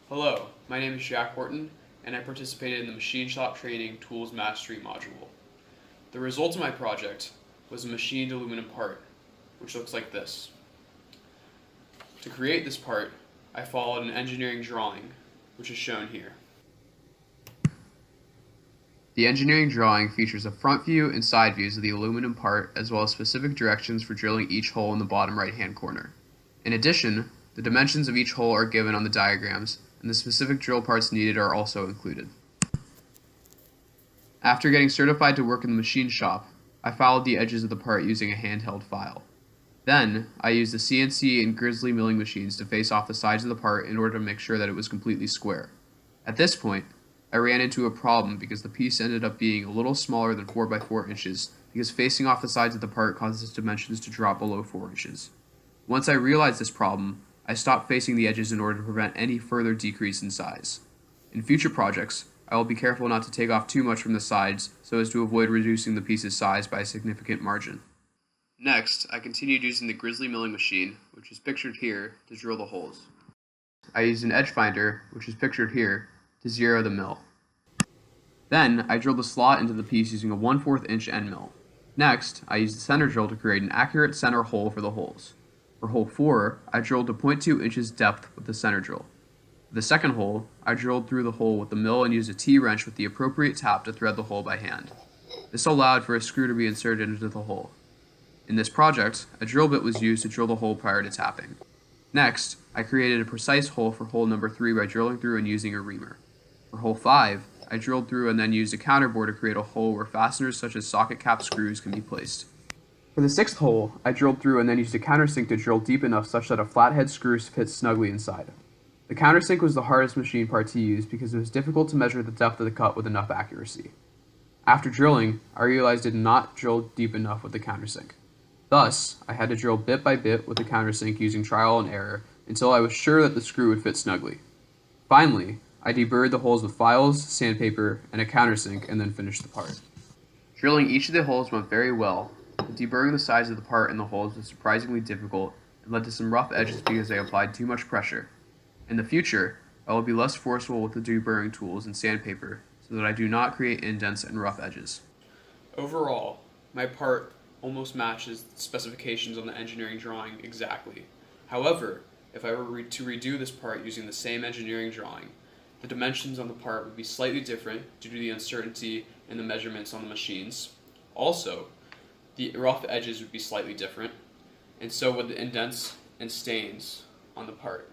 Hello, my name is Jack Horton, and I participated in the Machine Shop Training Tools Mastery module. The result of my project was a machined aluminum part, which looks like this. To create this part, I followed an engineering drawing, which is shown here. The engineering drawing features a front view and side views of the aluminum part, as well as specific directions for drilling each hole in the bottom right-hand corner. In addition, the dimensions of each hole are given on the diagrams, and the specific drill parts needed are also included. After getting certified to work in the machine shop, I followed the edges of the part using a handheld file. Then, I used the CNC and Grizzly milling machines to face off the sides of the part in order to make sure that it was completely square. At this point, I ran into a problem because the piece ended up being a little smaller than 4 by 4 inches because facing off the sides of the part causes its dimensions to drop below 4 inches. Once I realized this problem, I stopped facing the edges in order to prevent any further decrease in size. In future projects, I will be careful not to take off too much from the sides so as to avoid reducing the piece's size by a significant margin. Next, I continued using the Grizzly milling machine, which is pictured here, to drill the holes. I used an edge finder, which is pictured here, to zero the mill. Then, I drilled a slot into the piece using a 1/4 inch end mill. Next, I used the center drill to create an accurate center hole for the holes. For hole 4, I drilled to 0.2 inches depth with the center drill. For the second hole, I drilled through the hole with the mill and used a T-wrench with the appropriate tap to thread the hole by hand. This allowed for a screw to be inserted into the hole. In this project, a drill bit was used to drill the hole prior to tapping. Next, I created a precise hole for hole number 3 by drilling through and using a reamer. For hole 5, I drilled through and then used a counterbore to create a hole where fasteners such as socket cap screws can be placed. For the 6th hole, I drilled through and then used a countersink to drill deep enough such that a flathead screw fits snugly inside. The countersink was the hardest machine part to use because it was difficult to measure the depth of the cut with enough accuracy. After drilling, I realized I did not drill deep enough with the countersink. Thus, I had to drill bit by bit with the countersink using trial and error until I was sure that the screw would fit snugly. Finally, I deburred the holes with files, sandpaper, and a countersink and then finished the part. Drilling each of the holes went very well, but deburring the sides of the part in the holes was surprisingly difficult and led to some rough edges because I applied too much pressure. In the future, I will be less forceful with the deburring tools and sandpaper so that I do not create indents and rough edges. Overall, my part almost matches the specifications on the engineering drawing exactly. However, if I were to redo this part using the same engineering drawing, the dimensions on the part would be slightly different due to the uncertainty in the measurements on the machines. Also, the rough edges would be slightly different, and so would the indents and stains on the part.